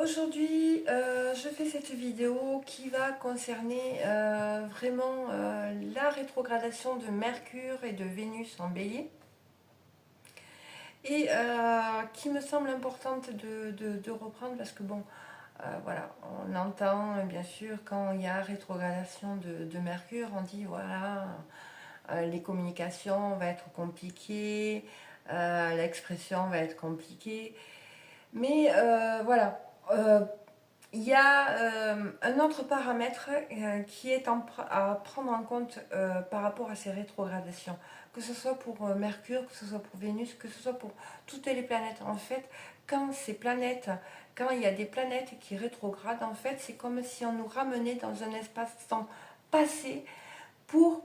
Aujourd'hui, je fais cette vidéo qui va concerner vraiment la rétrogradation de Mercure et de Vénus en Bélier et qui me semble importante de reprendre parce que bon, voilà, on entend bien sûr quand il y a rétrogradation de Mercure, on dit voilà, les communications vont être compliquées, l'expression va être compliquée, mais voilà. Il y a un autre paramètre qui est à prendre en compte par rapport à ces rétrogradations, que ce soit pour Mercure, que ce soit pour Vénus, que ce soit pour toutes les planètes. En fait, quand il y a des planètes qui rétrogradent, en fait, c'est comme si on nous ramenait dans un espace-temps passé pour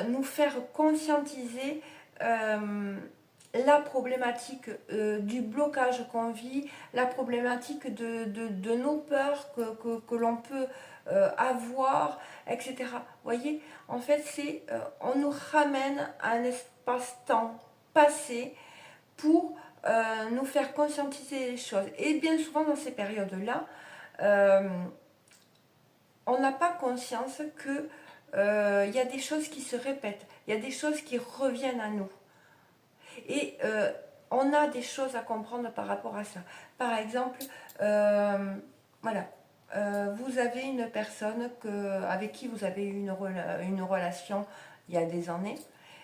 nous faire conscientiser la problématique du blocage qu'on vit, la problématique de nos peurs que l'on peut avoir, etc. Vous voyez, en fait, on nous ramène à un espace-temps passé pour nous faire conscientiser les choses. Et bien souvent, dans ces périodes-là, euh, on n'a pas conscience que il y a des choses qui se répètent, il y a des choses qui reviennent à nous. Et on a des choses à comprendre par rapport à ça. Par exemple, voilà, vous avez une personne avec qui vous avez eu une relation il y a des années.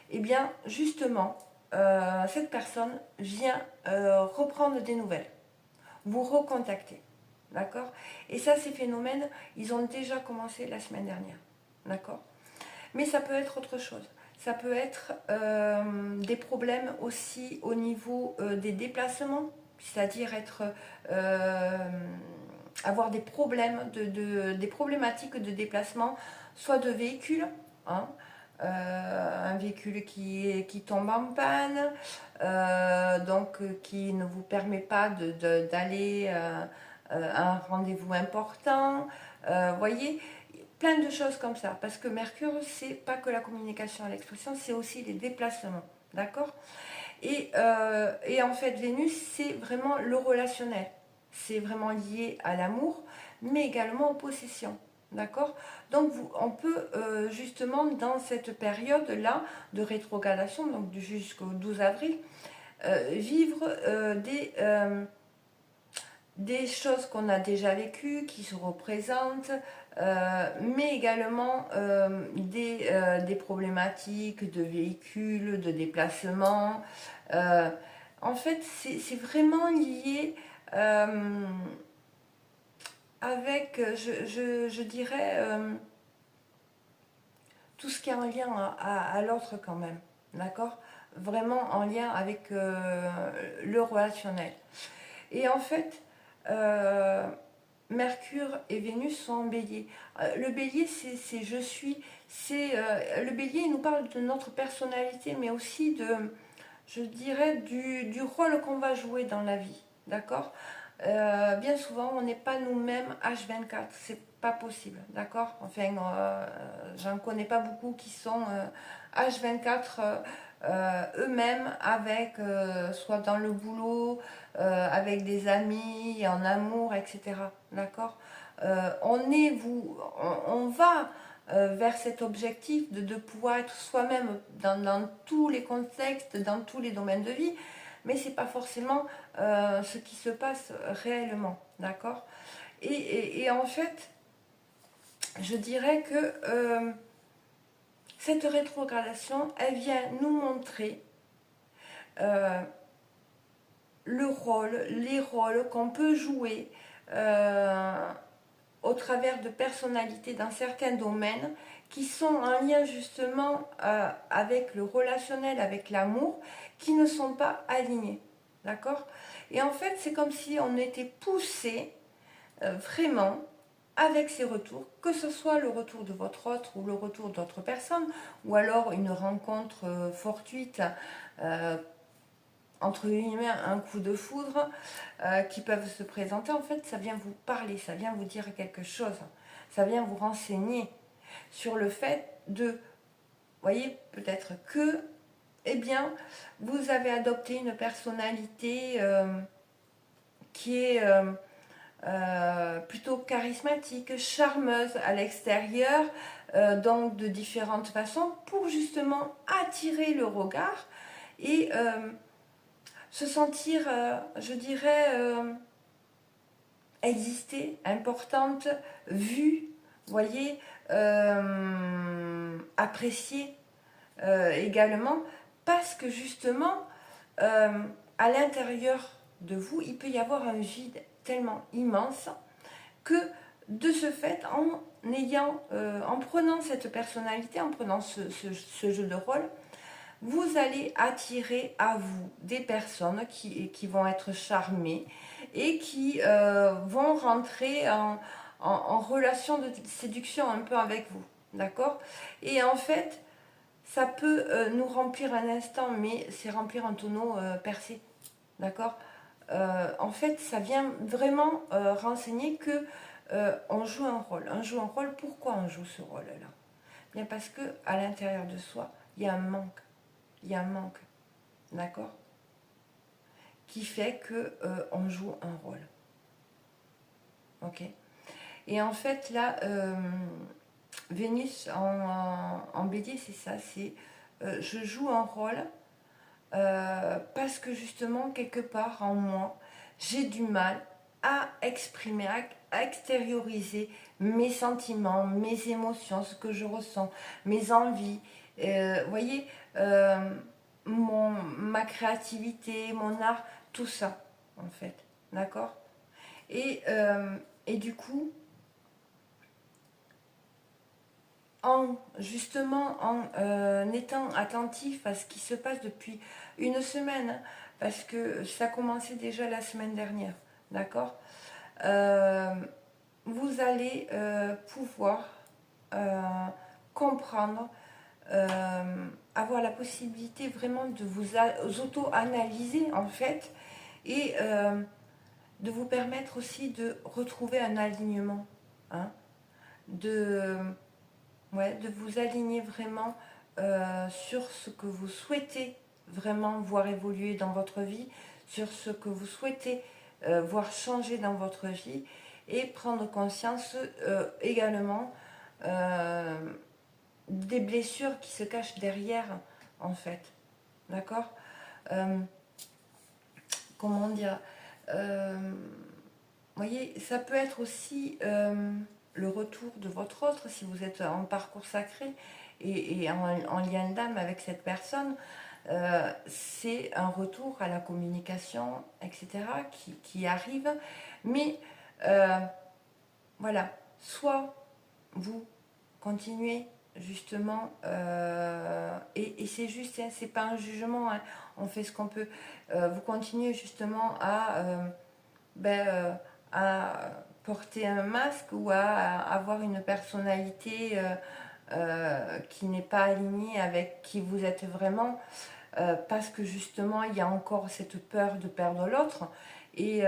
Et bien, justement, cette personne vient reprendre des nouvelles, vous recontacter. D'accord? Et ça, ces phénomènes, ils ont déjà commencé la semaine dernière. D'accord? Mais ça peut être autre chose. Ça peut être des problèmes aussi au niveau des déplacements, c'est-à-dire avoir des problèmes, des problématiques de déplacement, soit de véhicule, hein, un véhicule qui tombe en panne, donc qui ne vous permet pas d'aller à un rendez-vous important. Voyez, plein de choses comme ça. Parce que Mercure, c'est pas que la communication et l'expression, c'est aussi les déplacements. D'accord, et en fait, Vénus, c'est vraiment le relationnel. C'est vraiment lié à l'amour, mais également aux possessions. D'accord, donc on peut justement dans cette période-là de rétrogradation, donc jusqu'au 12 avril, vivre des choses qu'on a déjà vécues, qui se représentent, mais également des problématiques de véhicules, de déplacement. Euh, En fait, c'est vraiment lié avec, je dirais, tout ce qui est en lien à l'autre quand même. D'accord, vraiment en lien avec le relationnel. Et en fait, euh, Mercure et Vénus sont en bélier. Le bélier, c'est je suis. Le bélier, il nous parle de notre personnalité, mais aussi je dirais, du rôle qu'on va jouer dans la vie. D'accord, bien souvent, on n'est pas nous-mêmes H24. C'est pas possible. D'accord, enfin, j'en connais pas beaucoup qui sont H24 eux-mêmes avec, soit dans le boulot, avec des amis, en amour, etc. D'accord, on va vers cet objectif de pouvoir être soi-même dans tous les contextes, dans tous les domaines de vie, mais c'est pas forcément ce qui se passe réellement. D'accord, et en fait, je dirais que cette rétrogradation, elle vient nous montrer euh, les rôles qu'on peut jouer au travers de personnalités dans certains domaines qui sont en lien justement avec le relationnel, avec l'amour, qui ne sont pas alignés. D'accord, et en fait, c'est comme si on était poussé vraiment avec ces retours, que ce soit le retour de votre autre ou le retour d'autres personnes, ou alors une rencontre fortuite, euh, entre guillemets, un coup de foudre, qui peuvent se présenter. En fait, ça vient vous parler, ça vient vous dire quelque chose, ça vient vous renseigner sur le fait de, voyez, peut-être que, eh bien, vous avez adopté une personnalité qui est plutôt charismatique, charmeuse à l'extérieur, donc de différentes façons, pour justement attirer le regard et se sentir, je dirais, exister, importante, vue, voyez, appréciée également, parce que justement, à l'intérieur de vous, il peut y avoir un vide tellement immense que de ce fait, en prenant cette personnalité, en prenant ce jeu de rôle, vous allez attirer à vous des personnes qui vont être charmées et qui vont rentrer en relation de séduction un peu avec vous. D'accord? Et en fait, ça peut nous remplir un instant, mais c'est remplir un tonneau percé. D'accord? En fait, ça vient vraiment renseigner que on joue un rôle. On joue un rôle. Pourquoi on joue ce rôle-là? Bien parce que à l'intérieur de soi, il y a un manque. Il y a un manque, d'accord, qui fait que on joue un rôle. Ok. Et en fait, là, Vénus en Bélier, c'est ça. C'est je joue un rôle parce que justement, quelque part en moi, j'ai du mal à exprimer, à extérioriser mes sentiments, mes émotions, ce que je ressens, mes envies. Vous voyez, ma créativité, mon art, tout ça, en fait. D'accord. Et du coup, justement en étant attentif à ce qui se passe depuis une semaine, hein, parce que ça a commencé déjà la semaine dernière, d'accord, vous allez pouvoir comprendre, avoir la possibilité vraiment de vous auto-analyser en fait, et de vous permettre aussi de retrouver un alignement, hein, de ouais, de vous aligner vraiment sur ce que vous souhaitez vraiment voir évoluer dans votre vie, sur ce que vous souhaitez voir changer dans votre vie, et prendre conscience également euh, des blessures qui se cachent derrière, en fait. D'accord. euh, Comment dire, voyez, ça peut être aussi le retour de votre autre, si vous êtes en parcours sacré et en lien d'âme avec cette personne. C'est un retour à la communication, etc., qui arrive. Mais voilà, soit vous continuez justement, et c'est juste, hein, c'est pas un jugement, hein, on fait ce qu'on peut. Vous continuez justement à porter un masque ou à avoir une personnalité qui n'est pas alignée avec qui vous êtes vraiment, parce que justement il y a encore cette peur de perdre l'autre, et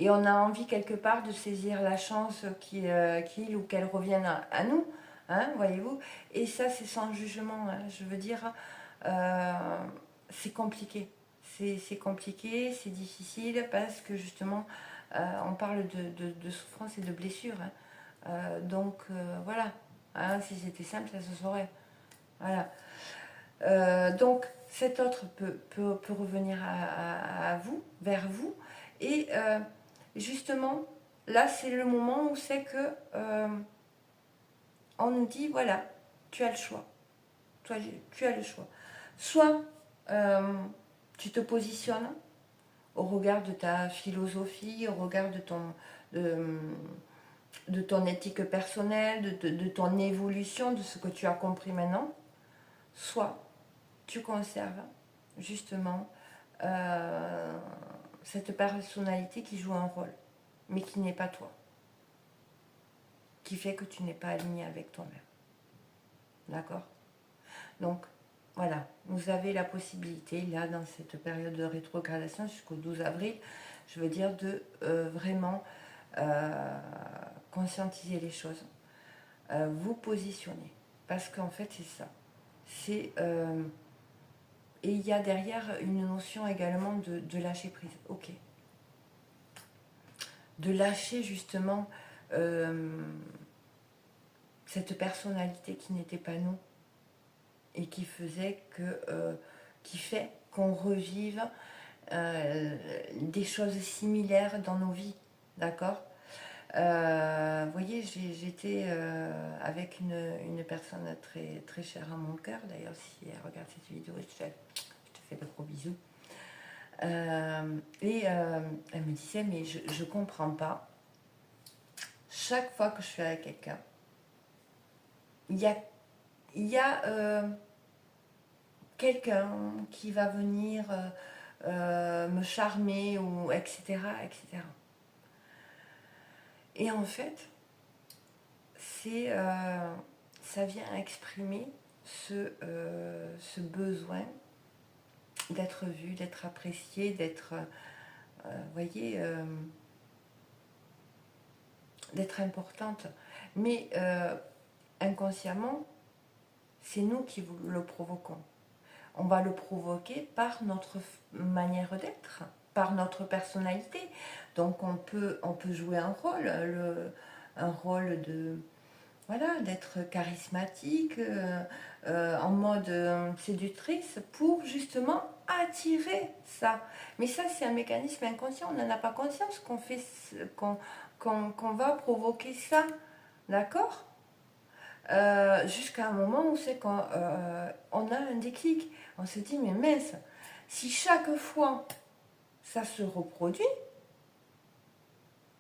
on a envie quelque part de saisir la chance qu'il ou qu'elle revienne à nous, hein, voyez-vous. Et ça, c'est sans jugement, hein, je veux dire, euh, c'est compliqué. C'est compliqué, c'est difficile parce que justement, on parle de souffrance et de blessure, hein. Donc voilà, hein, si c'était simple, ça se saurait. Voilà. Donc cet autre peut revenir à vous, vers vous. Et justement, là, c'est le moment où c'est que on nous dit, voilà, tu as le choix. Toi, tu as le choix. Soit tu te positionnes au regard de ta philosophie, au regard de, de ton éthique personnelle, de ton évolution, de ce que tu as compris maintenant. Soit tu conserves justement cette personnalité qui joue un rôle, mais qui n'est pas toi, qui fait que tu n'es pas aligné avec toi-même. D'accord? Donc, voilà, vous avez la possibilité, là, dans cette période de rétrogradation jusqu'au 12 avril, je veux dire, de vraiment conscientiser les choses, vous positionner. Parce qu'en fait, c'est ça. C'est... et il y a derrière une notion également de lâcher prise. Ok. de lâcher justement cette personnalité qui n'était pas nous et qui faisait qui fait qu'on revive des choses similaires dans nos vies, d'accord. Vous voyez, j'étais avec une personne très, très chère à mon cœur, d'ailleurs si elle regarde cette vidéo, je te fais de gros bisous. Elle me disait, mais je comprends pas, chaque fois que je suis avec quelqu'un, il y a quelqu'un qui va venir me charmer, ou etc., etc. Et en fait, ça vient exprimer ce besoin d'être vue, d'être appréciée, d'être, voyez, d'être importante. Mais inconsciemment, c'est nous qui le provoquons. On va le provoquer par notre manière d'être, par notre personnalité. Donc on peut jouer un rôle de, voilà, d'être charismatique, en mode séductrice, pour justement attirer ça. Mais ça, c'est un mécanisme inconscient, on n'en a pas conscience qu'on fait, qu'on va provoquer ça, d'accord. Jusqu'à un moment où c'est qu'on a un déclic, on se dit, mais mince, si chaque fois ça se reproduit,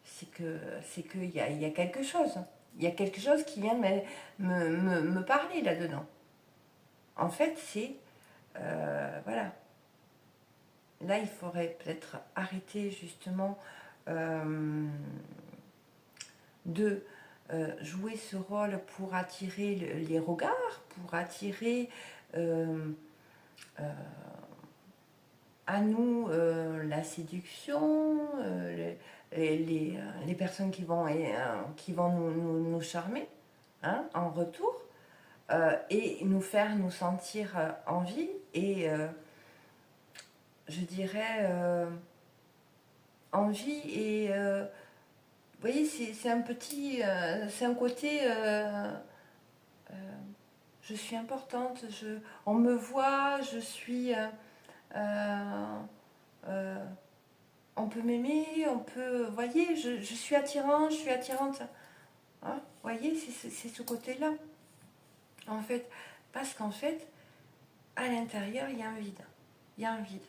c'est qu'il y a quelque chose. Il y a quelque chose qui vient me parler là-dedans. En fait, c'est... voilà. Là, il faudrait peut-être arrêter justement de jouer ce rôle pour attirer les regards, pour attirer à nous la séduction, les personnes qui vont nous charmer, hein, en retour, et nous faire nous sentir en vie, et je dirais en vie, et vous voyez, c'est un petit, c'est un côté, je suis importante, on me voit, je suis, on peut m'aimer, on peut, vous voyez, je suis attirant, je suis attirante. Hein, vous voyez, c'est ce côté-là. En fait, parce qu'en fait, à l'intérieur, il y a un vide. Il y a un vide.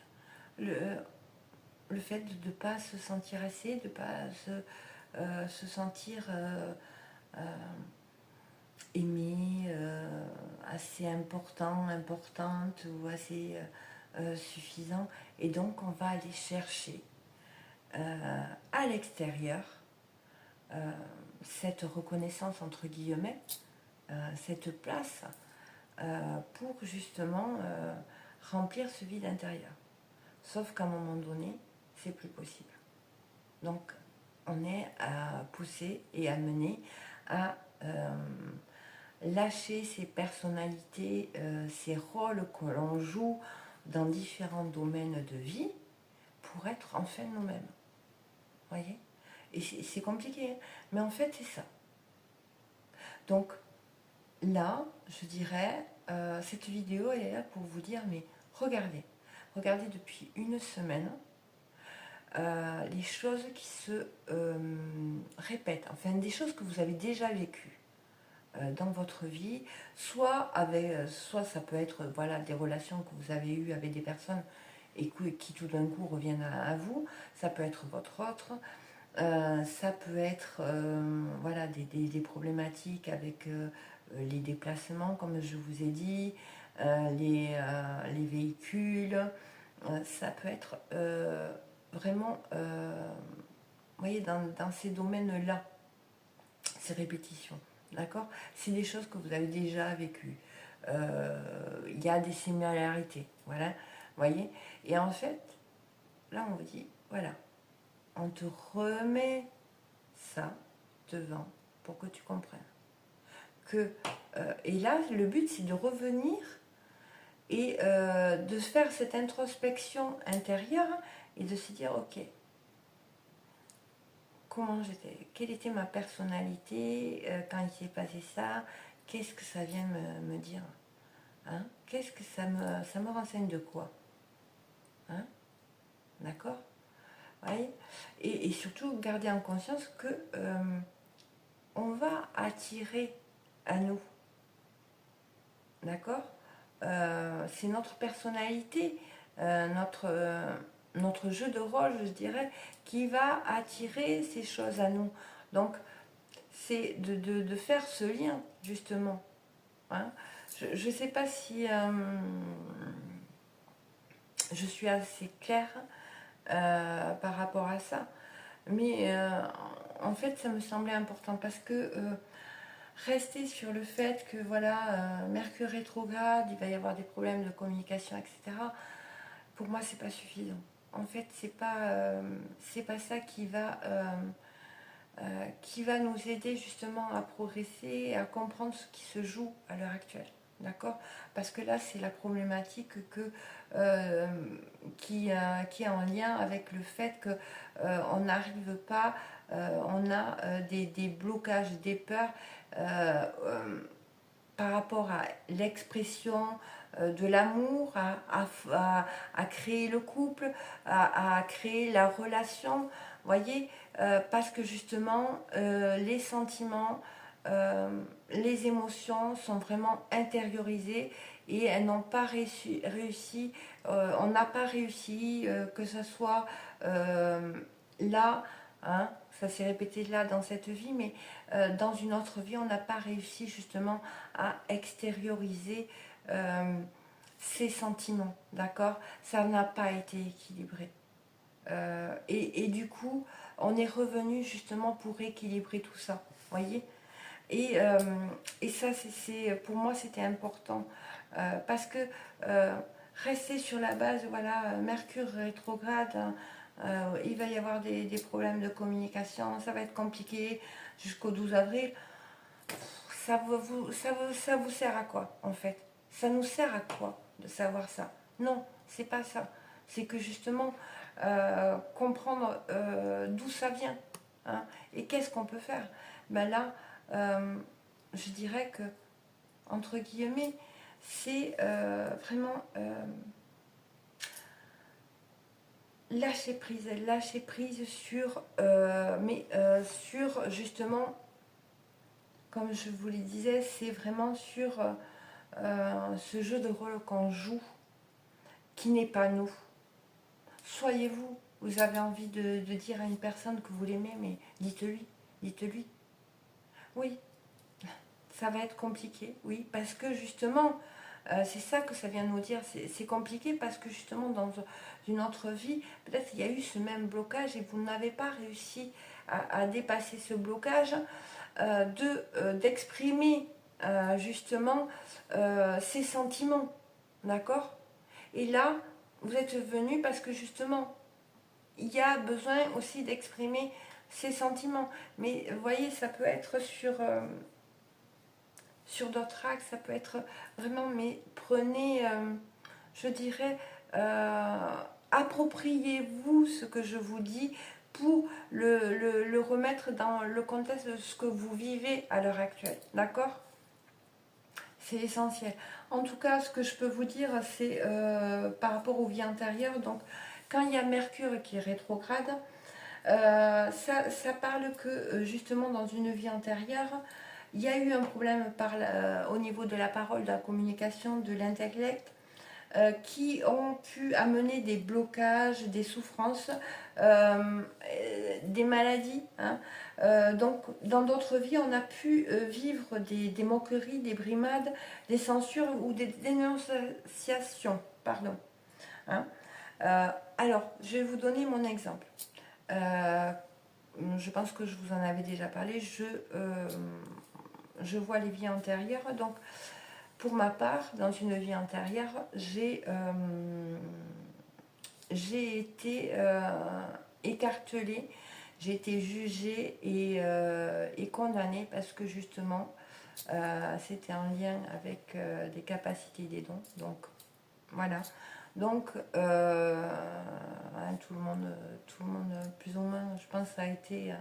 Le fait de ne pas se sentir assez, de ne pas se sentir aimé, assez important, importante, ou assez suffisant. Et donc, on va aller chercher à l'extérieur cette reconnaissance, entre guillemets, cette place, pour justement remplir ce vide intérieur. Sauf qu'à un moment donné, c'est plus possible. Donc, on est poussé et amené à lâcher ces personnalités, ces rôles que l'on joue dans différents domaines de vie, pour être enfin nous-mêmes. Voyez? Et c'est compliqué, hein, mais en fait, c'est ça. Donc, là, je dirais, cette vidéo, elle est là pour vous dire, mais regardez depuis une semaine, les choses qui se répètent, enfin des choses que vous avez déjà vécues dans votre vie, soit ça peut être, voilà, des relations que vous avez eues avec des personnes et qui tout d'un coup reviennent à vous, ça peut être votre autre, ça peut être voilà, des problématiques avec les déplacements, comme je vous ai dit, les véhicules, ça peut être vraiment, vous voyez, dans ces domaines-là, ces répétitions, d'accord. C'est des choses que vous avez déjà vécues. Il y a des similarités, voilà, vous voyez. Et en fait, là, on vous dit, voilà, on te remet ça devant pour que tu comprennes. Et là, le but, c'est de revenir et de faire cette introspection intérieure et de se dire, ok, comment j'étais, quelle était ma personnalité quand il s'est passé ça, qu'est-ce que ça vient me dire, hein, qu'est-ce que ça me renseigne de quoi, hein, d'accord, voyez, et surtout garder en conscience que on va attirer à nous, d'accord, c'est notre personnalité, notre jeu de rôle, je dirais, qui va attirer ces choses à nous. Donc, c'est de faire ce lien, justement. Hein. Je ne sais pas si je suis assez claire par rapport à ça, mais en fait, ça me semblait important parce que rester sur le fait que voilà, Mercure rétrograde, il va y avoir des problèmes de communication, etc. Pour moi, c'est pas suffisant. En fait, c'est pas ça qui va nous aider justement à progresser et à comprendre ce qui se joue à l'heure actuelle. D'accord. Parce que là, c'est la problématique qui est en lien avec le fait qu'on n'arrive pas, on a des blocages, des peurs par rapport à l'expression de l'amour, à créer le couple, à créer la relation, voyez, parce que justement, les sentiments, les émotions sont vraiment intériorisées et elles n'ont pas réussi, on n'a pas réussi, que ce soit là, hein, ça s'est répété là dans cette vie, mais dans une autre vie, on n'a pas réussi justement à extérioriser ses sentiments, d'accord. Ça n'a pas été équilibré. Et du coup, on est revenu justement pour équilibrer tout ça, voyez. Et ça, pour moi, c'était important parce que rester sur la base, voilà, Mercure rétrograde, hein, il va y avoir des problèmes de communication, ça va être compliqué jusqu'au 12 avril. Ça vous sert à quoi, en fait? Ça nous sert à quoi de savoir ça? Non, c'est pas ça. C'est que justement, comprendre d'où ça vient, hein, et qu'est-ce qu'on peut faire. Ben là, je dirais que, entre guillemets, c'est vraiment lâcher prise sur, sur justement, comme je vous le disais, c'est vraiment sur ce jeu de rôle qu'on joue, qui n'est pas nous. Soyez vous. Vous avez envie de dire à une personne que vous l'aimez, mais dites-lui, dites-lui. Oui, ça va être compliqué, oui, parce que justement, c'est ça que ça vient de nous dire, c'est compliqué parce que justement dans une autre vie, peut-être il y a eu ce même blocage et vous n'avez pas réussi à dépasser ce blocage, d'exprimer justement ses sentiments, d'accord. Et là, vous êtes venu parce que justement, il y a besoin aussi d'exprimer ses sentiments. Mais vous voyez, ça peut être sur d'autres axes, ça peut être vraiment, mais prenez, je dirais, appropriez-vous ce que je vous dis pour le remettre dans le contexte de ce que vous vivez à l'heure actuelle, d'accord. C'est essentiel. En tout cas, ce que je peux vous dire, c'est par rapport aux vies antérieures, donc quand il y a Mercure qui est rétrograde, ça parle que justement dans une vie antérieure, il y a eu un problème au niveau de la parole, de la communication, de l'intellect, qui ont pu amener des blocages, des souffrances, des maladies. Hein. Donc, dans d'autres vies, on a pu vivre des moqueries, des brimades, des censures ou des dénonciations. Pardon. Hein. Alors, je vais vous donner mon exemple. Je pense que je vous en avais déjà parlé. Je vois les vies antérieures. Donc, pour ma part, dans une vie antérieure, j'ai été écartelée, j'ai été jugée et condamnée parce que justement, c'était en lien avec des capacités, des dons. Donc, voilà. Donc, hein, tout le monde, plus ou moins, je pense, a été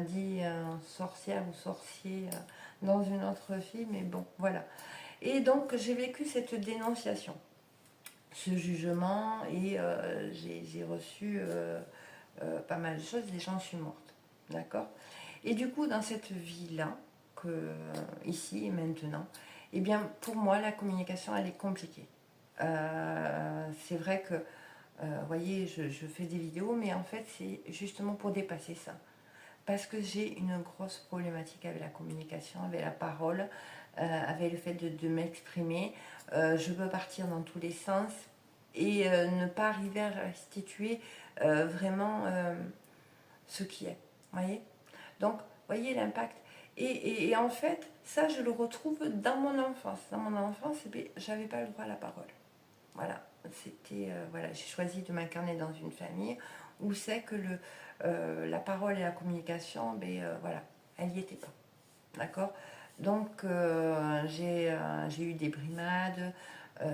dit sorcière ou sorcier dans une autre vie, mais bon, voilà. Et donc, j'ai vécu cette dénonciation, ce jugement, et j'ai reçu pas mal de choses, et j'en suis morte, d'accord. Et du coup, dans cette vie-là, ici et maintenant, eh bien, pour moi, la communication, elle est compliquée. C'est vrai que, vous voyez, je fais des vidéos, mais en fait, c'est justement pour dépasser ça. Parce que j'ai une grosse problématique avec la communication, avec la parole, avec le fait de m'exprimer. Je peux partir dans tous les sens et ne pas arriver à restituer vraiment ce qui est. Voyez. Donc, voyez l'impact. Et en fait, ça, je le retrouve dans mon enfance. Dans mon enfance, j'avais pas le droit à la parole. Voilà, c'était voilà, j'ai choisi de m'incarner dans une famille où c'est que la parole et la communication, voilà, elle n'y était pas. D'accord. Donc j'ai eu des brimades,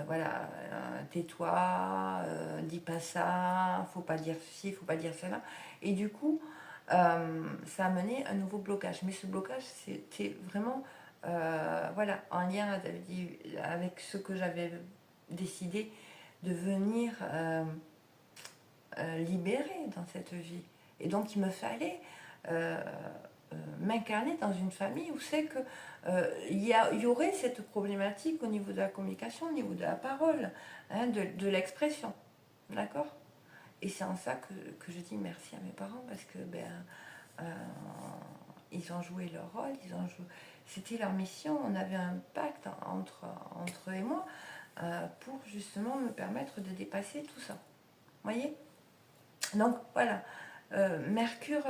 voilà, tais-toi, dis pas ça, faut pas dire ceci, faut pas dire cela. Et du coup, ça a mené un nouveau blocage. Mais ce blocage, c'était vraiment voilà, en lien avec ce que j'avais décidé de venir libérer dans cette vie. Et donc il me fallait m'incarner dans une famille où c'est que y aurait cette problématique au niveau de la communication, au niveau de la parole, hein, de l'expression. D'accord. Et c'est en ça que je dis merci à mes parents parce que euh, ils ont joué leur rôle, c'était leur mission, on avait un pacte entre eux et moi pour justement me permettre de dépasser tout ça. Vous voyez. Donc voilà, Mercure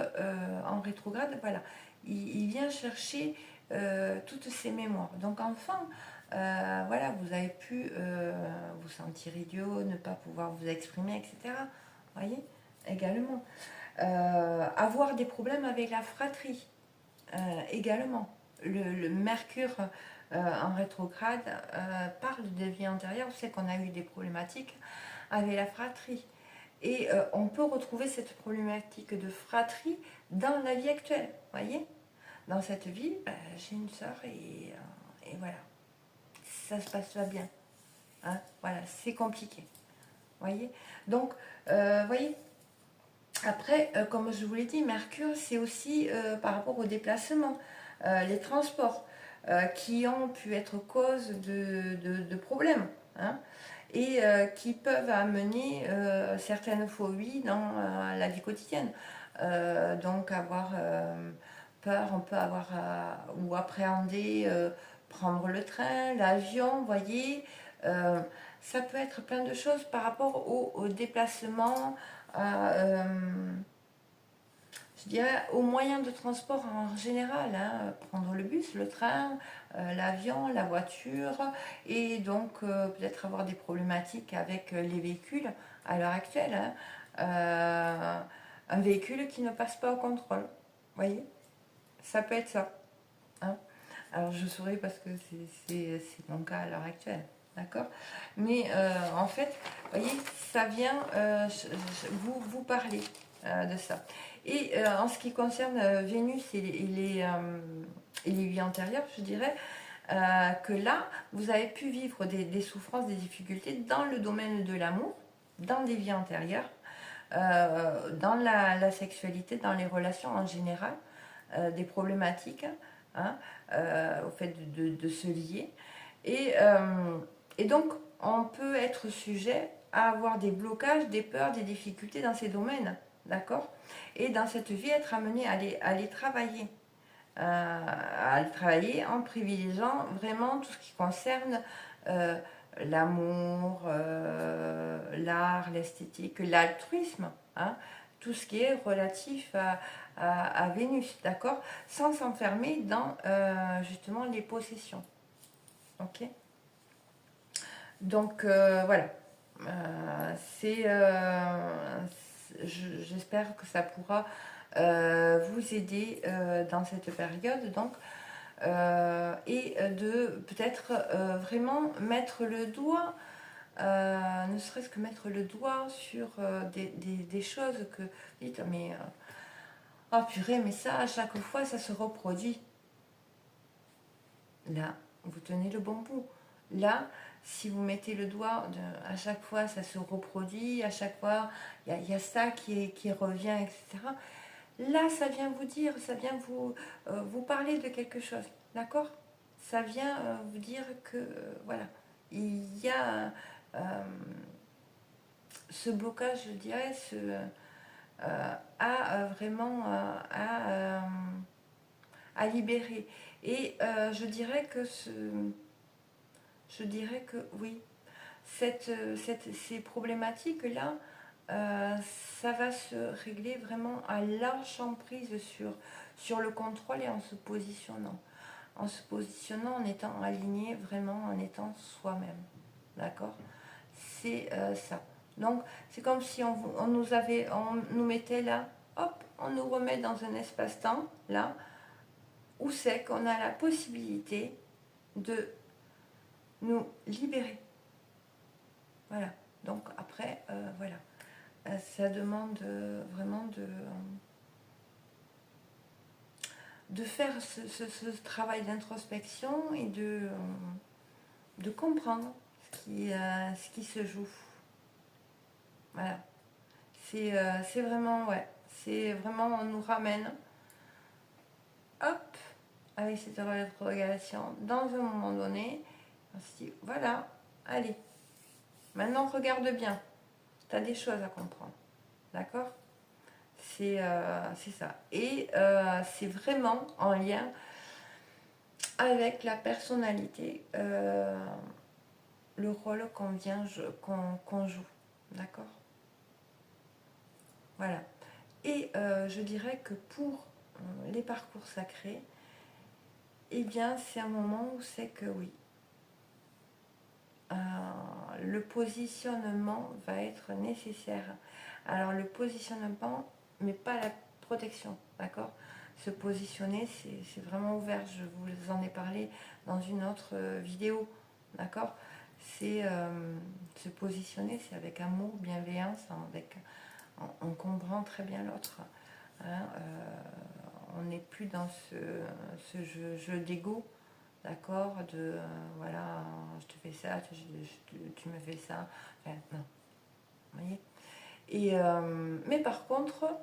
en rétrograde, voilà, il vient chercher toutes ces mémoires. Donc enfin, voilà, vous avez pu vous sentir idiot, ne pas pouvoir vous exprimer, etc. Vous voyez, également. Avoir des problèmes avec la fratrie, également. Le Mercure en rétrograde parle des vies antérieures. On sait qu'on a eu des problématiques avec la fratrie. Et on peut retrouver cette problématique de fratrie dans la vie actuelle. Vous voyez. Dans cette vie, j'ai une sœur et voilà. Ça se passe pas bien. Hein, voilà, c'est compliqué. Vous voyez. Donc, voyez. Après, comme je vous l'ai dit, Mercure, c'est aussi par rapport au déplacement, les transports qui ont pu être cause de problèmes. Hein, et qui peuvent amener certaines phobies dans la vie quotidienne. Donc avoir peur, on peut avoir ou appréhender prendre le train, l'avion, vous voyez. Ça peut être plein de choses par rapport au déplacement, je dirais aux moyens de transport en général, hein, prendre le bus, le train, l'avion, la voiture, et donc peut-être avoir des problématiques avec les véhicules à l'heure actuelle. Hein. Un véhicule qui ne passe pas au contrôle, vous voyez, ça peut être ça. Hein. Alors je souris parce que c'est mon cas à l'heure actuelle, d'accord. Mais en fait, vous voyez, ça vient vous parler de ça. Et en ce qui concerne Vénus et les vies antérieures, je dirais que là, vous avez pu vivre des souffrances, des difficultés dans le domaine de l'amour, dans des vies antérieures, dans la sexualité, dans les relations en général, des problématiques, hein, au fait de se lier. Et donc, on peut être sujet à avoir des blocages, des peurs, des difficultés dans ces domaines, d'accord. Et dans cette vie, être amené à les travailler. À le travailler en privilégiant vraiment tout ce qui concerne l'amour, l'art, l'esthétique, l'altruisme, hein, tout ce qui est relatif à Vénus, d'accord, sans s'enfermer dans justement les possessions. Ok. Donc voilà. J'espère que ça pourra vous aider dans cette période. Donc, et de peut-être vraiment mettre le doigt ne serait-ce que mettre le doigt sur des choses que vous dites, mais oh purée, mais ça, à chaque fois, ça se reproduit. Là, vous tenez le bon bout. Là, si vous mettez le doigt, à chaque fois, ça se reproduit, à chaque fois, il y a ça qui revient, etc. Là, ça vient vous dire, ça vient vous parler de quelque chose, d'accord? Ça vient vous dire que, voilà, il y a ce blocage, je dirais, vraiment à libérer. Et je dirais que oui, ces problématiques-là, ça va se régler vraiment à large emprise sur le contrôle et en se positionnant. En se positionnant, en étant aligné, vraiment en étant soi-même. D'accord? C'est ça. Donc, c'est comme si on nous mettait là, hop, on nous remet dans un espace-temps, là, où c'est qu'on a la possibilité de nous libérer. Voilà. Donc, après, voilà. Ça demande vraiment de faire ce travail d'introspection et de comprendre ce qui se joue. Voilà. C'est vraiment, ouais, c'est vraiment, on nous ramène, hop, avec cette interrogation, dans un moment donné, on se dit, voilà, allez, maintenant regarde bien, tu as des choses à comprendre, d'accord? C'est ça. Et c'est vraiment en lien avec la personnalité, le rôle qu'on joue, d'accord? Voilà. Et je dirais que pour les parcours sacrés, eh bien, c'est un moment où c'est que oui, le positionnement va être nécessaire. Alors, le positionnement, mais pas la protection, d'accord? Se positionner, c'est vraiment ouvert. Je vous en ai parlé dans une autre vidéo, d'accord? C'est se positionner, c'est avec amour, bienveillance, on comprend très bien l'autre. Hein, on n'est plus dans ce jeu d'ego, d'accord, de voilà, je te fais ça, tu me fais ça, enfin, non, vous voyez. Et mais par contre,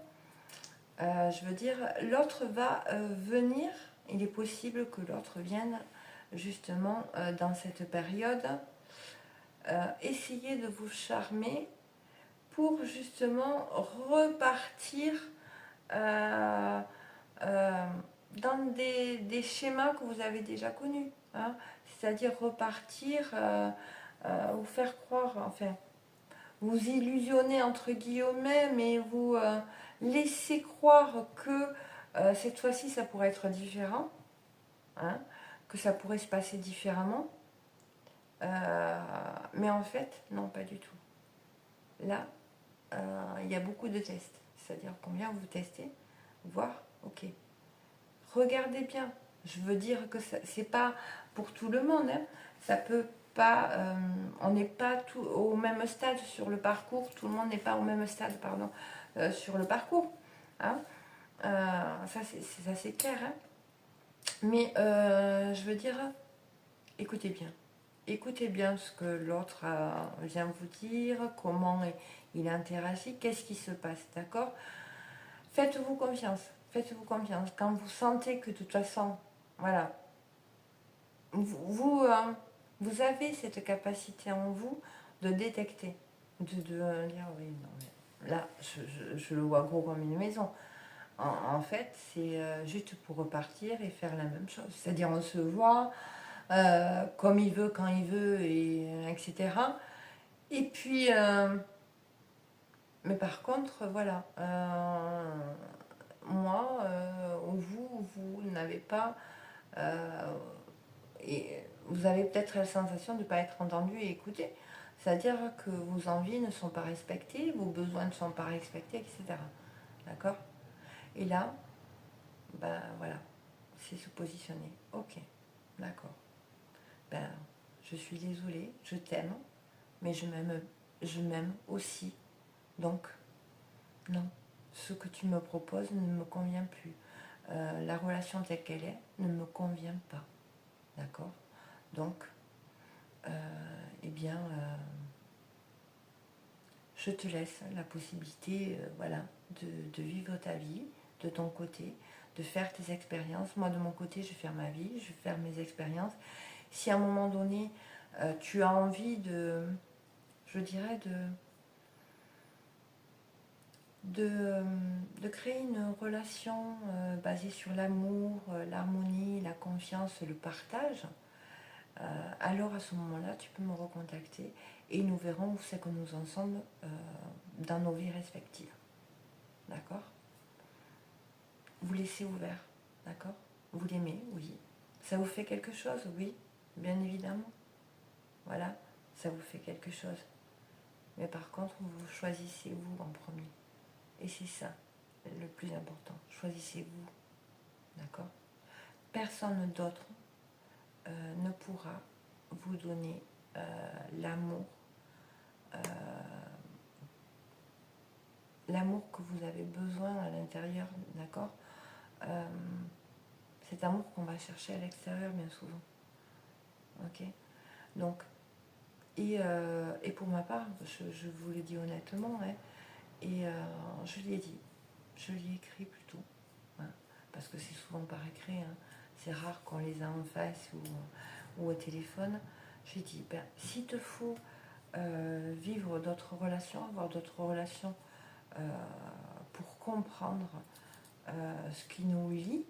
je veux dire, l'autre va venir, il est possible que l'autre vienne justement dans cette période essayer de vous charmer pour justement repartir euh, euh, dans des schémas que vous avez déjà connus, hein, c'est-à-dire repartir, vous faire croire, enfin, vous illusionner entre guillemets, mais vous laisser croire que cette fois-ci ça pourrait être différent, hein, que ça pourrait se passer différemment, mais en fait, non, pas du tout. Là, il y a beaucoup de tests, c'est-à-dire combien vous testez, voir, ok, regardez bien. Je veux dire que c'est pas pour tout le monde. Hein. Ça peut pas. On n'est pas au même stade sur le parcours. Tout le monde n'est pas au même stade, pardon, sur le parcours. Hein. Ça c'est clair. Hein. Mais je veux dire, écoutez bien. Écoutez bien ce que l'autre vient vous dire, comment il interagit, qu'est-ce qui se passe, d'accord? Faites-vous confiance. Faites-vous confiance. Quand vous sentez que de toute façon, voilà, vous avez cette capacité en vous de détecter, de dire oui, non, mais là, je le vois gros comme une maison. En fait, c'est juste pour repartir et faire la même chose. C'est-à-dire, on se voit comme il veut, quand il veut, etc. Et puis, mais par contre, voilà, moi, vous n'avez pas, et vous avez peut-être la sensation de ne pas être entendu et écouté. C'est-à-dire que vos envies ne sont pas respectées, vos besoins ne sont pas respectés, etc. D'accord? Et là, ben voilà, c'est se positionner. Ok, d'accord. Ben, je suis désolée, je t'aime, mais je m'aime aussi. Donc, non, ce que tu me proposes ne me convient plus. La relation telle qu'elle est ne me convient pas. D'accord? Donc, eh bien, je te laisse la possibilité voilà, de vivre ta vie de ton côté, de faire tes expériences. Moi, de mon côté, je vais faire ma vie, je vais faire mes expériences. Si à un moment donné, tu as envie je dirais, de créer une relation basée sur l'amour, l'harmonie, la confiance, le partage, alors à ce moment-là, tu peux me recontacter et nous verrons où c'est que nous en sommes dans nos vies respectives. D'accord? Vous laissez ouvert. D'accord? Vous l'aimez? Oui. Ça vous fait quelque chose? Oui, bien évidemment. Voilà, ça vous fait quelque chose. Mais par contre, vous choisissez vous en premier. Et c'est ça le plus important. Choisissez-vous. D'accord? Personne d'autre ne pourra vous donner l'amour, euh, l'amour que vous avez besoin à l'intérieur, d'accord? Cet amour qu'on va chercher à l'extérieur bien souvent. Ok? Donc, et pour ma part, je vous le dis honnêtement, hein, et je lui ai dit, je lui ai écrit plutôt, hein, parce que c'est souvent par écrit, hein, c'est rare qu'on les a en face ou au téléphone. Je lui ai dit, ben, s'il te faut vivre d'autres relations, avoir d'autres relations pour comprendre ce qui nous lie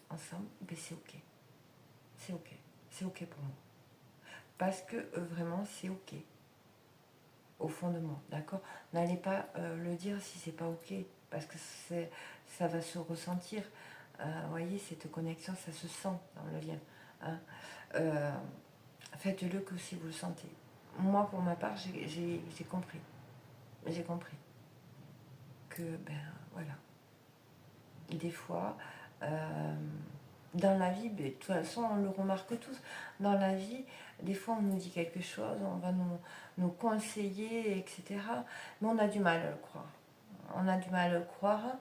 ensemble, ben c'est ok. C'est ok. C'est ok pour moi. Parce que vraiment, c'est ok. Au fond de moi, d'accord? N'allez pas le dire si c'est pas ok, parce que ça va se ressentir. Vous voyez, cette connexion, ça se sent dans le lien. Hein. Faites-le que si vous le sentez. Moi, pour ma part, j'ai compris. J'ai compris que, ben voilà, des fois, dans la vie, ben, de toute façon, on le remarque tous, dans la vie, des fois, on nous dit quelque chose, on va nous conseiller, etc. Mais on a du mal à le croire. On a du mal à le croire.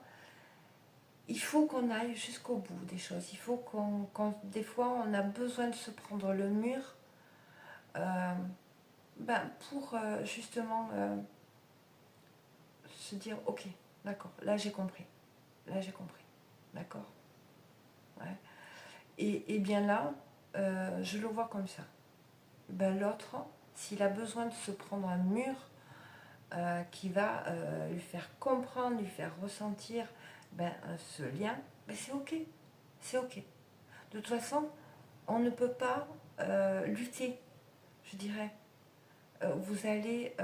Il faut qu'on aille jusqu'au bout des choses. Il faut des fois, on a besoin de se prendre le mur ben, pour justement se dire, ok, d'accord, là j'ai compris. Là j'ai compris. D'accord? Ouais. Et bien là, je le vois comme ça. Ben, l'autre, s'il a besoin de se prendre un mur qui va lui faire comprendre, lui faire ressentir ben, ce lien, ben, c'est ok. C'est ok. De toute façon, on ne peut pas lutter, je dirais. Vous allez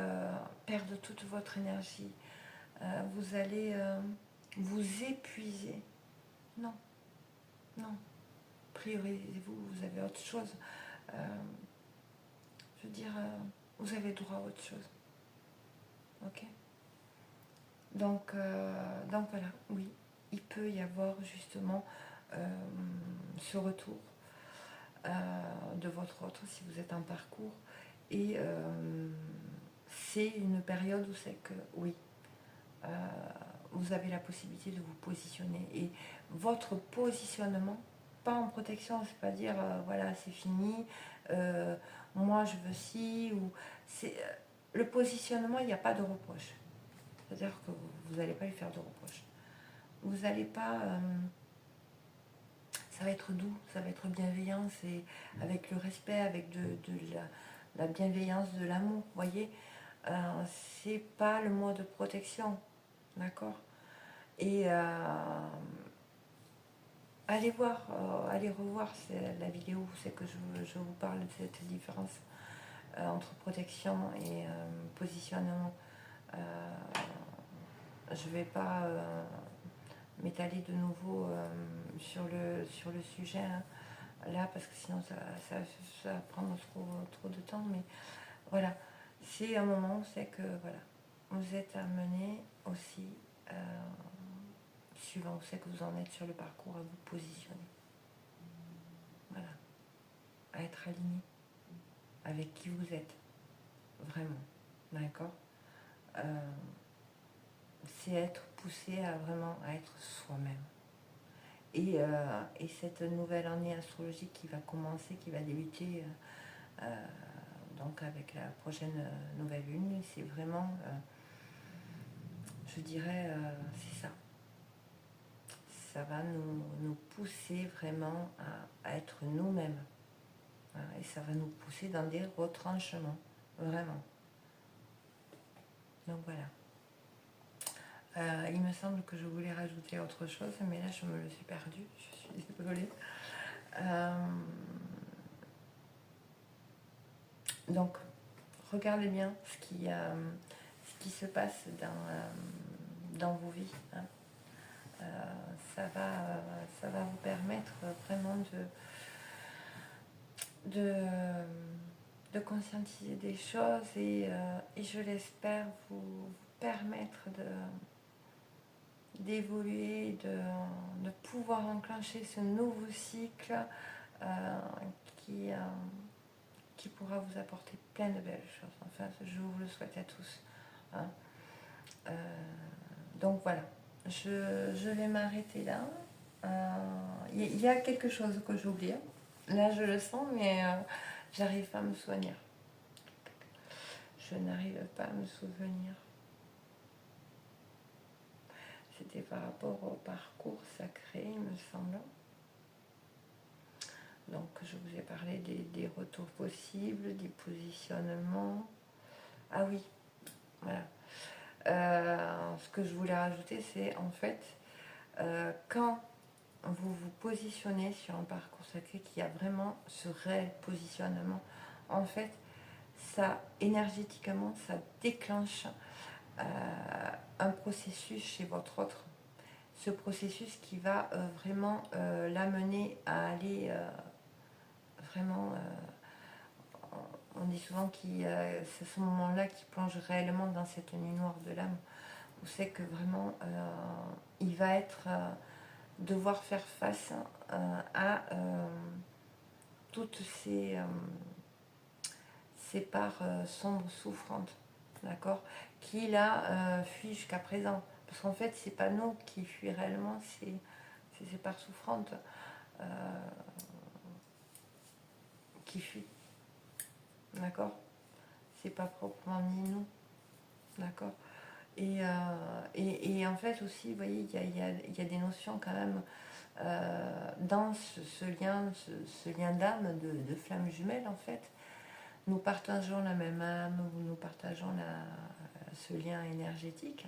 perdre toute votre énergie. Vous allez vous épuiser. Non, non. Priorisez-vous, vous avez autre chose. Je veux dire, vous avez droit à autre chose. Ok? Donc voilà, oui, il peut y avoir justement ce retour de votre autre si vous êtes en parcours. Et c'est une période où c'est que, oui, vous avez la possibilité de vous positionner. Et votre positionnement, pas en protection, c'est pas dire voilà, c'est fini, moi je veux ci, ou c'est le positionnement, il n'y a pas de reproche. C'est-à-dire que vous n'allez pas lui faire de reproche. Vous n'allez pas. Ça va être doux, ça va être bienveillant, c'est avec le respect, avec la bienveillance, de l'amour, vous voyez. C'est pas le mot de protection, d'accord? Et allez voir, allez revoir la vidéo, c'est que je vous parle de cette différence entre protection et positionnement. Je ne vais pas m'étaler de nouveau sur le sujet hein, là, parce que sinon ça va prendre trop de temps. Mais voilà, c'est un moment, c'est que voilà, vous êtes amené aussi, suivant où c'est que vous en êtes sur le parcours, à vous positionner. Voilà, à être aligné avec qui vous êtes. vraiment, d'accord. C'est être poussé à vraiment à être soi-même. Et cette nouvelle année astrologique qui va commencer, qui va débuter donc avec la prochaine nouvelle lune, c'est vraiment, je dirais, c'est ça. Ça va nous pousser vraiment à être nous-mêmes. Hein, et ça va nous pousser dans des retranchements, vraiment. Donc voilà. Il me semble que je voulais rajouter autre chose, mais là je me le suis perdue, je suis désolée. Donc, regardez bien ce qui se passe dans vos vies. Hein. Ça va vous permettre vraiment de, de conscientiser des choses et je l'espère vous permettre d'évoluer, de pouvoir enclencher ce nouveau cycle qui, qui pourra vous apporter plein de belles choses. Enfin, je vous le souhaite à tous. Hein. Donc voilà, je vais m'arrêter là. Il y a quelque chose que j'ai oublié. Là, je le sens, mais j'arrive pas à me souvenir. Je n'arrive pas à me souvenir. C'était par rapport au parcours sacré, il me semble. Donc, je vous ai parlé des retours possibles, des positionnements. Ah oui, voilà. Ce que je voulais rajouter, c'est en fait, quand vous vous positionnez sur un parcours sacré qui a vraiment ce réel positionnement, en fait, ça, énergétiquement, ça déclenche un processus chez votre autre. Ce processus qui va vraiment l'amener à aller vraiment... on dit souvent que c'est ce moment-là qui plonge réellement dans cette nuit noire de l'âme, où c'est que vraiment il va être devoir faire face à toutes ces parts sombres, souffrantes, d'accord, qu'il a fui jusqu'à présent. Parce qu'en fait, c'est pas nous qui fuit réellement, c'est ces parts souffrantes qui fuient, d'accord. C'est pas proprement ni nous, d'accord. Et en fait aussi, vous voyez, il y a des notions quand même dans ce lien d'âme, de flamme jumelle en fait. Nous partageons la même âme, nous partageons ce lien énergétique,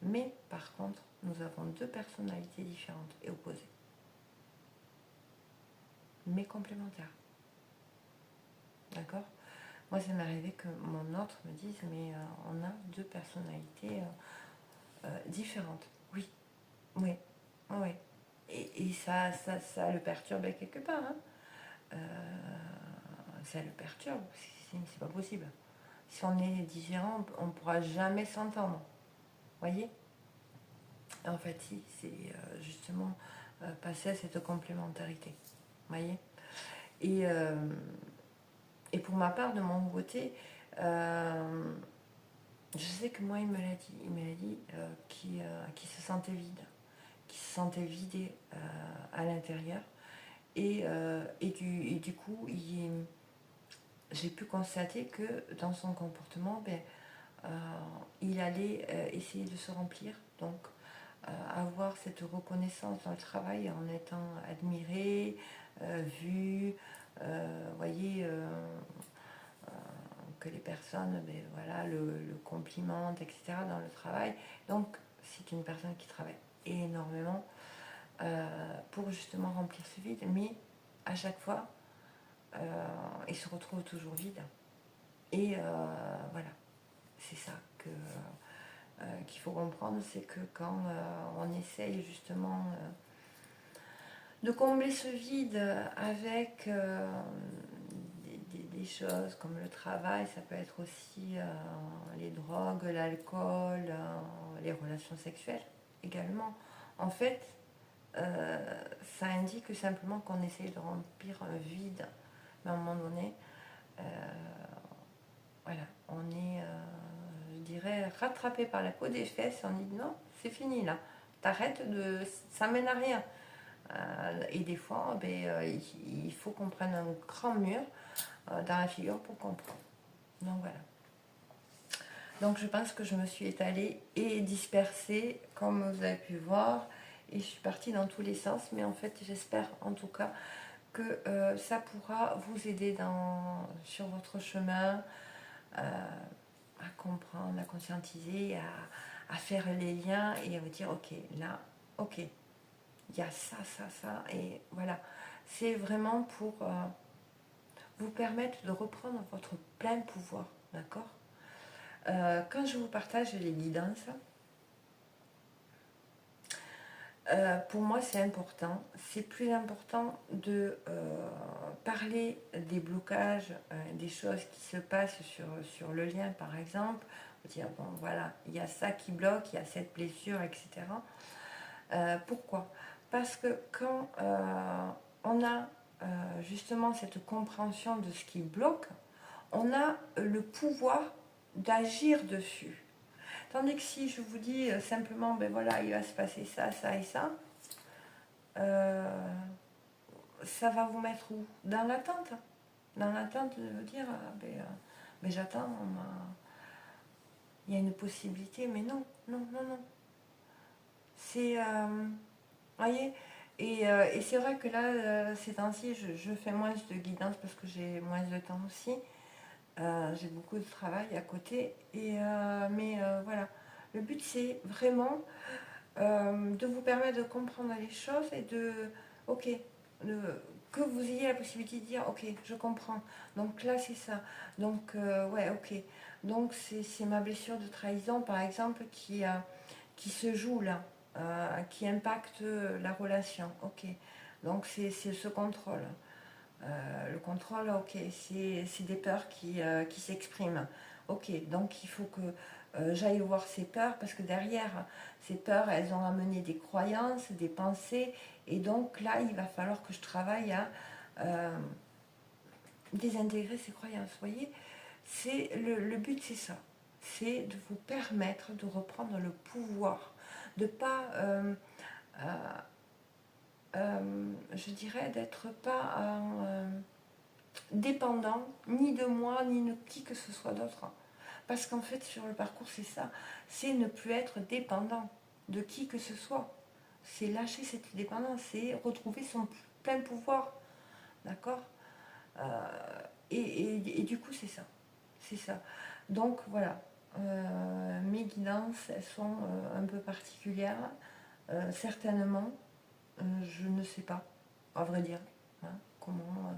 mais par contre, nous avons deux personnalités différentes et opposées, mais complémentaires. D'accord. Moi, ça m'est arrivé que mon autre me dise, mais on a deux personnalités différentes. Oui, oui, oui. Et ça le perturbait quelque part. Hein. Ça le perturbe, c'est pas possible. Si on est différent, on ne pourra jamais s'entendre. Voyez. En fait, si, c'est justement passer à cette complémentarité. Voyez. Et pour ma part, de mon côté, je sais que moi, il me l'a dit qu'il se sentait vide, qu'il se sentait vidé à l'intérieur. Et du coup, j'ai pu constater que dans son comportement, il allait essayer de se remplir, donc avoir cette reconnaissance dans le travail en étant admiré, vu, voyez, que les personnes voilà, le complimentent, etc. dans le travail. Donc c'est une personne qui travaille énormément pour justement remplir ce vide, mais à chaque fois, il se retrouve toujours vide. Et voilà, c'est ça qu'il faut comprendre, c'est que quand on essaye justement de combler ce vide avec des choses comme le travail, ça peut être aussi les drogues, l'alcool, les relations sexuelles également. En fait, ça indique simplement qu'on essaye de remplir un vide, mais à un moment donné, voilà, on est, je dirais, rattrapé par la peau des fesses. On dit non, c'est fini là. T'arrêtes de, ça mène à rien. Et des fois, ben, il faut qu'on prenne un grand mur dans la figure pour comprendre. Donc voilà. Donc je pense que je me suis étalée et dispersée, comme vous avez pu voir, et je suis partie dans tous les sens. Mais en fait, j'espère en tout cas que ça pourra vous aider sur votre chemin à comprendre, à conscientiser, à faire les liens et à vous dire ok, là, ok, il y a ça, ça, ça, et voilà. C'est vraiment pour vous permettre de reprendre votre plein pouvoir, d'accord. Quand je vous partage les guidances, pour moi c'est important. C'est plus important de parler des blocages, des choses qui se passent sur le lien par exemple, dire bon voilà, il y a ça qui bloque, il y a cette blessure, etc. Pourquoi? Parce que quand on a justement cette compréhension de ce qui bloque, on a le pouvoir d'agir dessus. Tandis que si je vous dis simplement, ben voilà, il va se passer ça, ça et ça, ça va vous mettre où? Dans l'attente. Dans l'attente de vous dire, ben j'attends, il y a une possibilité, mais non, non, non, non. C'est, voyez, et c'est vrai que là, ces temps-ci, je fais moins de guidance parce que j'ai moins de temps aussi. J'ai beaucoup de travail à côté, mais voilà. Le but, c'est vraiment de vous permettre de comprendre les choses et ok, que vous ayez la possibilité de dire, ok, je comprends. Donc là, c'est ça. Donc, ouais, ok. Donc, c'est ma blessure de trahison, par exemple, qui se joue là, qui impacte la relation. Ok. Donc, c'est ce contrôle. Le contrôle, ok, c'est des peurs qui s'expriment. Ok, donc il faut que j'aille voir ces peurs parce que derrière ces peurs, elles ont amené des croyances, des pensées, et donc là, il va falloir que je travaille à désintégrer ces croyances. Vous voyez, c'est le but, c'est ça, c'est de vous permettre de reprendre le pouvoir, de pas je dirais d'être pas dépendant ni de moi ni de qui que ce soit d'autre. Parce qu'en fait, sur le parcours, c'est ça. C'est ne plus être dépendant de qui que ce soit. C'est lâcher cette dépendance, c'est retrouver son plein pouvoir. D'accord. Et du coup, c'est ça. C'est ça. Donc, voilà. Mes guidances, elles sont un peu particulières. Certainement, je ne sais pas, à vrai dire, hein, comment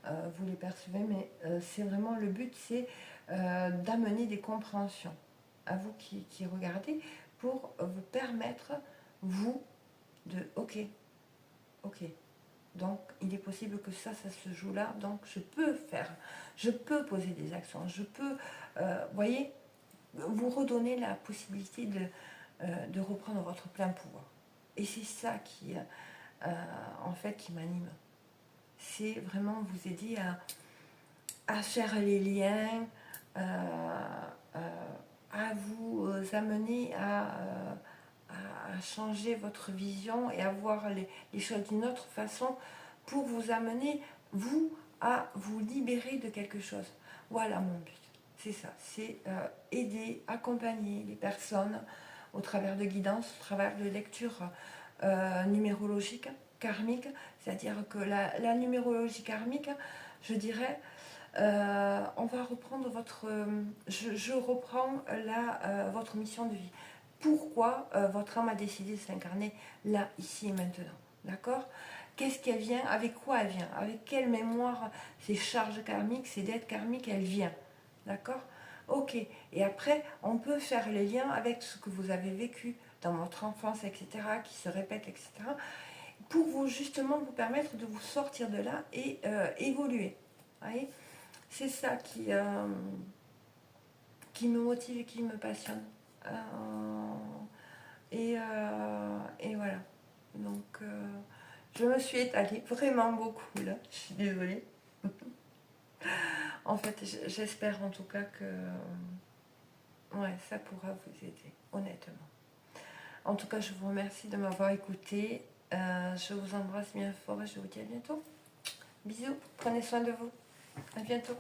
vous les percevez, mais c'est vraiment le but, c'est d'amener des compréhensions à vous qui regardez pour vous permettre, vous, de ok, ok. Donc il est possible que ça se joue là, donc je peux faire, je peux poser des accents, je peux, voyez, vous redonner la possibilité de reprendre votre plein pouvoir. Et c'est ça qui, en fait, qui m'anime. C'est vraiment vous aider à faire les liens, à vous amener à changer votre vision et à voir les choses d'une autre façon pour vous amener, vous, à vous libérer de quelque chose. Voilà mon but. C'est ça, c'est aider, accompagner les personnes au travers de guidance, au travers de lectures numérologiques, karmiques, c'est-à-dire que la numérologie karmique, je dirais, on va reprendre je reprends votre mission de vie. Pourquoi votre âme a décidé de s'incarner là, ici et maintenant. D'accord. Qu'est-ce qu'elle vient? Avec quoi elle vient? Avec quelle mémoire? Ces charges karmiques, ces dettes karmiques, elle vient. D'accord. Ok. Et après, on peut faire les liens avec ce que vous avez vécu dans votre enfance, etc., qui se répète, etc., pour vous justement vous permettre de vous sortir de là et évoluer. Vous voyez, c'est ça qui me motive et qui me passionne. Et voilà. Donc, je me suis étalée vraiment beaucoup là. Je suis désolée. En fait, j'espère en tout cas que ouais, ça pourra vous aider, honnêtement. En tout cas, je vous remercie de m'avoir écouté. Je vous embrasse bien fort et je vous dis à bientôt. Bisous, prenez soin de vous. À bientôt.